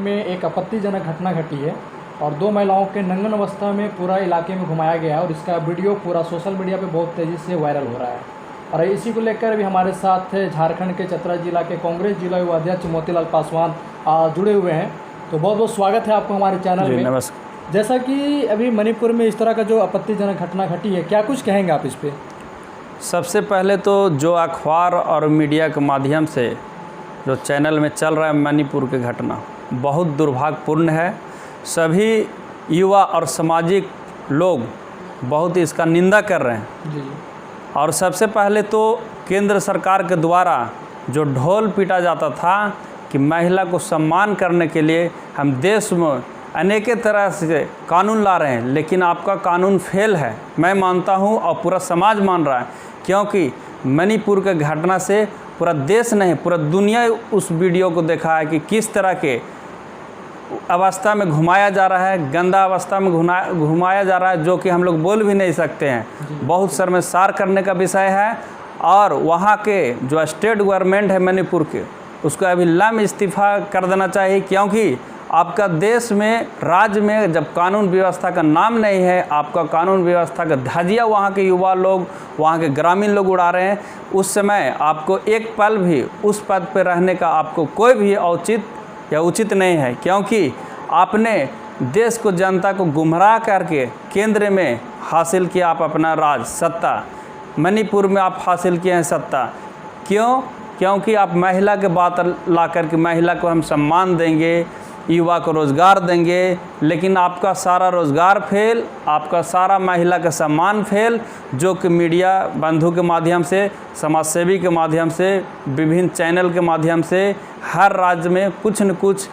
में एक आपत्तिजनक घटना घटी है और दो महिलाओं के नंगन अवस्था में पूरा इलाके में घुमाया गया है और इसका वीडियो पूरा सोशल मीडिया पे बहुत तेज़ी से वायरल हो रहा है। और इसी को लेकर अभी हमारे साथ झारखंड के चतरा जिला के कांग्रेस जिला उपाध्यक्ष मोतीलाल पासवान जुड़े हुए हैं। तो बहुत बहुत स्वागत है आपको हमारे चैनल में। नमस्कार। जैसा कि अभी मणिपुर में इस तरह का जो आपत्तिजनक घटना घटी है, क्या कुछ कहेंगे आप इस पर? सबसे पहले तो जो अखबार और मीडिया के माध्यम से जो चैनल में चल रहा है मणिपुर की घटना बहुत दुर्भाग्यपूर्ण है। सभी युवा और सामाजिक लोग बहुत इसका निंदा कर रहे हैं जी। और सबसे पहले तो केंद्र सरकार के द्वारा जो ढोल पीटा जाता था कि महिला को सम्मान करने के लिए हम देश में अनेक तरह से कानून ला रहे हैं, लेकिन आपका कानून फेल है, मैं मानता हूं और पूरा समाज मान रहा है। क्योंकि मणिपुर के घटना से पूरा देश नहीं पूरा दुनिया उस वीडियो को देखा है कि किस तरह के अवस्था में घुमाया जा रहा है, गंदा अवस्था में घुमाया जा रहा है, जो कि हम लोग बोल भी नहीं सकते हैं। बहुत शर्मसार करने का विषय है। और वहाँ के जो स्टेट गवर्नमेंट है मणिपुर के, उसको अभी लम्ब इस्तीफ़ा कर देना चाहिए। क्योंकि आपका देश में राज्य में जब कानून व्यवस्था का नाम नहीं है, आपका कानून व्यवस्था का धज्जियाँ वहाँ के युवा लोग, वहाँ के ग्रामीण लोग उड़ा रहे हैं, उस समय आपको एक पल भी उस पद पर रहने का आपको कोई भी औचित या उचित नहीं है। क्योंकि आपने देश को जनता को गुमराह करके केंद्र में हासिल किया आप अपना राज सत्ता, मणिपुर में आप हासिल किए हैं सत्ता। क्यों? क्योंकि आप महिला के बात ला करके महिला को हम सम्मान देंगे, युवा को रोज़गार देंगे, लेकिन आपका सारा रोज़गार फेल, आपका सारा महिला का सम्मान फेल, जो कि मीडिया बंधु के माध्यम से, समाजसेवी के माध्यम से, विभिन्न चैनल के माध्यम से हर राज्य में कुछ न कुछ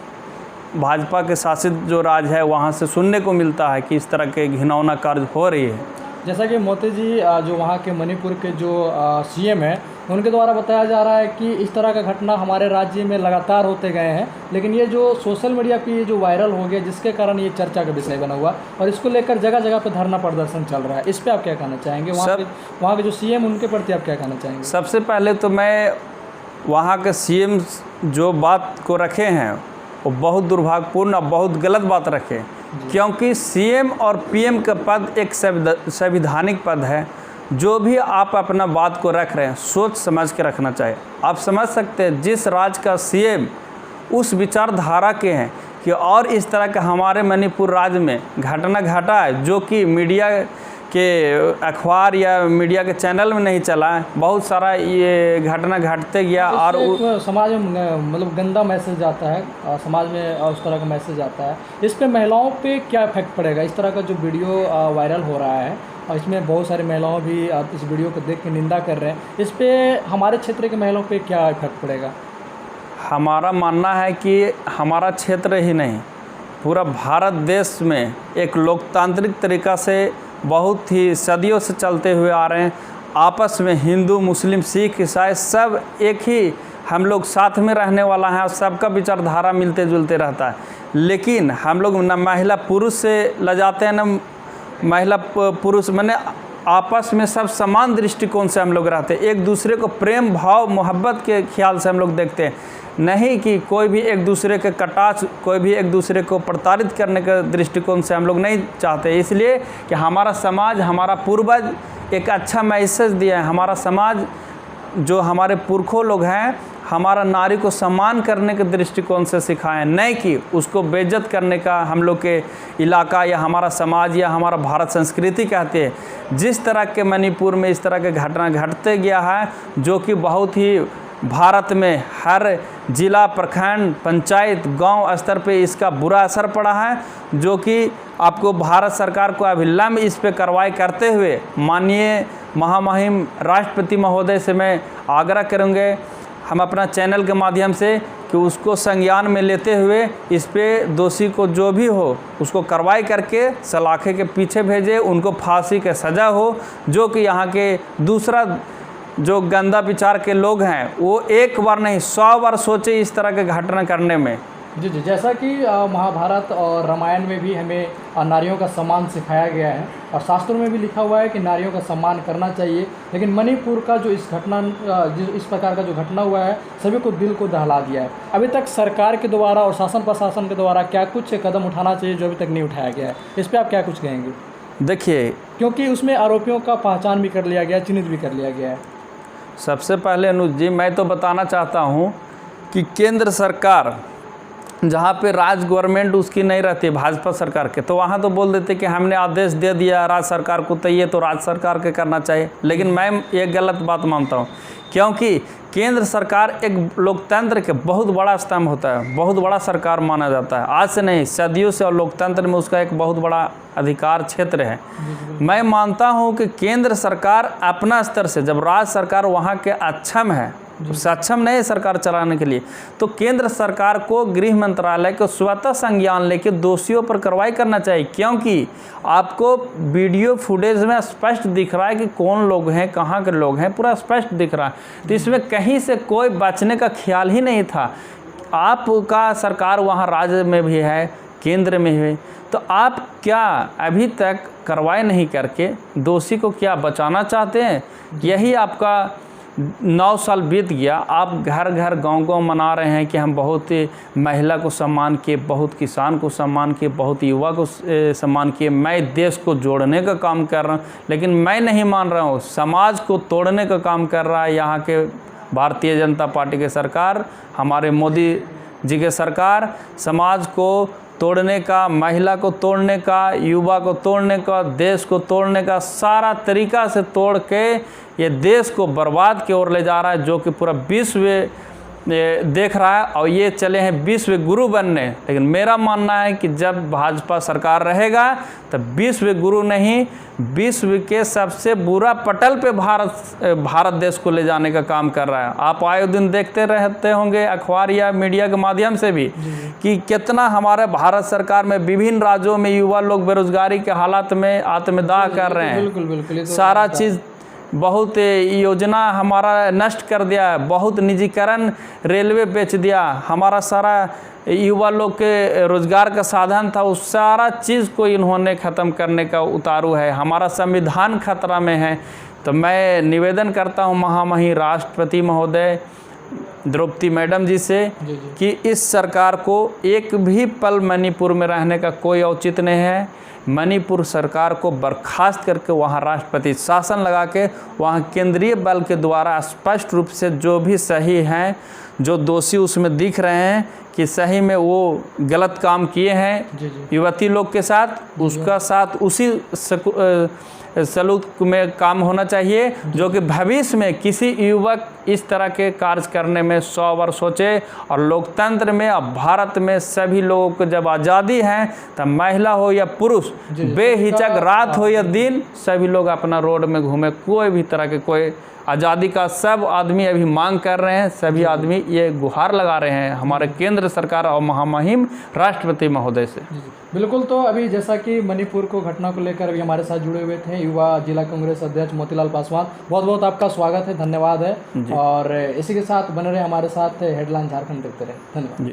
भाजपा के शासित जो राज्य है वहाँ से सुनने को मिलता है कि इस तरह के घिनौना कार्य हो रही है। जैसा कि मोती जी जो वहाँ के मणिपुर के जो सीएम हैं, उनके द्वारा बताया जा रहा है कि इस तरह का घटना हमारे राज्य में लगातार होते गए हैं, लेकिन ये जो सोशल मीडिया पे ये जो वायरल हो गया, जिसके कारण ये चर्चा का विषय बना हुआ और इसको लेकर जगह जगह पे धरना प्रदर्शन चल रहा है, इस पर आप क्या कहना चाहेंगे? वहाँ के जो सीएम उनके प्रति आप क्या कहना चाहेंगे? सबसे पहले तो मैं वहाँ के सीएम जो बात को रखे हैं वो बहुत दुर्भाग्यपूर्ण और बहुत गलत बात रखे। क्योंकि सीएम और पीएम का पद एक संवैधानिक पद है। जो भी आप अपना बात को रख रहे हैं सोच समझ के रखना चाहिए। आप समझ सकते हैं जिस राज्य का सीएम उस विचारधारा के हैं कि और इस तरह का हमारे मणिपुर राज्य में घटना घटा है जो कि मीडिया के अखबार या मीडिया के चैनल में नहीं चला है, बहुत सारा ये घटना घटते गया और समाज में मतलब गंदा मैसेज आता है, समाज में उस तरह का मैसेज आता है। इस पे महिलाओं पे क्या इफेक्ट पड़ेगा? इस तरह का जो वीडियो वायरल हो रहा है और इसमें बहुत सारी महिलाओं भी इस वीडियो को देख के निंदा कर रहे हैं, इस पे हमारे क्षेत्र के महिलाओं पे क्या इफेक्ट पड़ेगा? हमारा मानना है कि हमारा क्षेत्र ही नहीं पूरा भारत देश में एक लोकतांत्रिक तरीक़ा से बहुत ही सदियों से चलते हुए आ रहे हैं। आपस में हिंदू, मुस्लिम, सिख, ईसाई सब एक ही हम लोग साथ में रहने वाला है और सबका विचारधारा मिलते जुलते रहता है। लेकिन हम लोग न महिला पुरुष से लजाते हैं, न महिला पुरुष, मैंने आपस में सब समान दृष्टिकोण से हम लोग रहते हैं। एक दूसरे को प्रेम भाव मोहब्बत के ख्याल से हम लोग देखते हैं, नहीं कि कोई भी एक दूसरे के कटाक्ष, कोई भी एक दूसरे को प्रताड़ित करने के दृष्टिकोण से हम लोग नहीं चाहते। इसलिए कि हमारा समाज, हमारा पूर्वज एक अच्छा मैसेज दिया है। हमारा समाज जो हमारे पुरखों लोग हैं, हमारा नारी को सम्मान करने के दृष्टिकोण से सिखाएं, नहीं कि उसको बेइज्जत करने का हम लोग के इलाका या हमारा समाज या हमारा भारत संस्कृति कहते हैं। जिस तरह के मणिपुर में इस तरह के घटना घटते गया है, जो कि बहुत ही भारत में हर जिला, प्रखंड, पंचायत, गांव स्तर पे इसका बुरा असर पड़ा है, जो कि आपको भारत सरकार को अविलंब इस पे कार्रवाई करते हुए माननीय महामहिम राष्ट्रपति महोदय से मैं आग्रह करेंगे, हम अपना चैनल के माध्यम से, कि उसको संज्ञान में लेते हुए इस पे दोषी को जो भी हो उसको कार्रवाई करके सलाखे के पीछे भेजे, उनको फांसी के सज़ा हो। जो कि यहाँ के दूसरा जो गंदा विचार के लोग हैं वो एक बार नहीं 100 बार सोचे इस तरह के घटना करने में, जी जी, जैसा कि महाभारत और रामायण में भी हमें नारियों का सम्मान सिखाया गया है और शास्त्रों में भी लिखा हुआ है कि नारियों का सम्मान करना चाहिए, लेकिन मणिपुर का जो इस प्रकार का जो घटना हुआ है सभी को दिल को दहला दिया है। अभी तक सरकार के द्वारा और शासन प्रशासन के द्वारा क्या कुछ कदम उठाना चाहिए जो अभी तक नहीं उठाया गया है, इस पर आप क्या कुछ कहेंगे? देखिए, क्योंकि उसमें आरोपियों का पहचान भी कर लिया गया है, चिन्हित भी कर लिया गया है। सबसे पहले अनुज जी, मैं तो बताना चाहता हूँ कि केंद्र सरकार जहाँ पे राज्य गवर्नमेंट उसकी नहीं रहती भाजपा सरकार के, तो वहाँ तो बोल देते कि हमने आदेश दे दिया राज्य सरकार को, तो ये तो राज्य सरकार के करना चाहिए। लेकिन मैं ये गलत बात मानता हूँ, क्योंकि केंद्र सरकार एक लोकतंत्र के बहुत बड़ा स्तंभ होता है, बहुत बड़ा सरकार माना जाता है। आज से नहीं, सदियों से, और लोकतंत्र में उसका एक बहुत बड़ा अधिकार क्षेत्र है। मैं मानता हूं कि केंद्र सरकार अपना स्तर से, जब राज्य सरकार वहां के सक्षम नहीं है सरकार चलाने के लिए, तो केंद्र सरकार को गृह मंत्रालय को स्वतः संज्ञान लेकर दोषियों पर कार्रवाई करना चाहिए, क्योंकि आपको वीडियो फुटेज में स्पष्ट दिख रहा है कि कौन लोग हैं, कहाँ के लोग हैं, पूरा स्पष्ट दिख रहा है। तो इसमें कहीं से कोई बचने का ख्याल ही नहीं था। आपका सरकार वहाँ राज्य में भी है, केंद्र में भी, तो आप क्या अभी तक कार्रवाई नहीं करके दोषी को क्या बचाना चाहते हैं? यही आपका 9 साल बीत गया, आप घर घर गांव-गांव मना रहे हैं कि हम बहुत महिला को सम्मान किए, बहुत किसान को सम्मान किए, बहुत युवा को सम्मान किए, मैं देश को जोड़ने का काम कर रहा हूं। लेकिन मैं नहीं मान रहा हूं, समाज को तोड़ने का काम कर रहा है यहाँ के भारतीय जनता पार्टी की सरकार, हमारे मोदी जी के सरकार। समाज को तोड़ने का, महिला को तोड़ने का, युवा को तोड़ने का, देश को तोड़ने का सारा तरीका से तोड़ के ये देश को बर्बाद की ओर ले जा रहा है, जो कि पूरा विश्व देख रहा है। और ये चले हैं विश्व गुरु बनने। लेकिन मेरा मानना है कि जब भाजपा सरकार रहेगा तब विश्व गुरु नहीं, विश्व के सबसे बुरा पटल पे भारत देश को ले जाने का काम कर रहा है। आप आए दिन देखते रहते होंगे अखबार या मीडिया के माध्यम से भी कि कितना हमारे भारत सरकार में विभिन्न राज्यों में युवा लोग बेरोजगारी के हालात में आत्मदाह कर रहे हैं। बिल्कुल बिल्कुल, सारा चीज़ बहुत योजना हमारा नष्ट कर दिया है, बहुत निजीकरण रेलवे बेच दिया, हमारा सारा युवा लोग के रोजगार का साधन था उस सारा चीज़ को इन्होंने ख़त्म करने का उतारू है। हमारा संविधान खतरा में है। तो मैं निवेदन करता हूँ महामहिम राष्ट्रपति महोदय द्रौपदी मैडम जी से कि इस सरकार को एक भी पल मणिपुर में रहने का कोई औचित्य नहीं है। मणिपुर सरकार को बर्खास्त करके वहाँ राष्ट्रपति शासन लगा के वहाँ केंद्रीय बल के द्वारा स्पष्ट रूप से जो भी सही हैं, जो दोषी उसमें दिख रहे हैं कि सही में वो गलत काम किए हैं युवती लोग के साथ, उसका साथ उसी सलूक में काम होना चाहिए, जो कि भविष्य में किसी युवक इस तरह के कार्य करने में 100 बार सोचे। और लोकतंत्र में, अब भारत में सभी लोगों को जब आज़ादी है तब महिला हो या पुरुष, बेहिचक रात हो या दिन, सभी लोग अपना रोड में घूमे। कोई भी तरह के कोई आज़ादी का सब आदमी अभी मांग कर रहे हैं, सभी आदमी ये गुहार लगा रहे हैं हमारे केंद्र सरकार और महामहिम राष्ट्रपति महोदय से। बिल्कुल। तो अभी जैसा कि मणिपुर को घटना को लेकर अभी हमारे साथ जुड़े हुए थे युवा जिला कांग्रेस अध्यक्ष मोतीलाल पासवान, बहुत बहुत आपका स्वागत है, धन्यवाद है। और इसी के साथ बने रहे हमारे साथ, हेडलाइन झारखंड देखते रहे। धन्यवाद।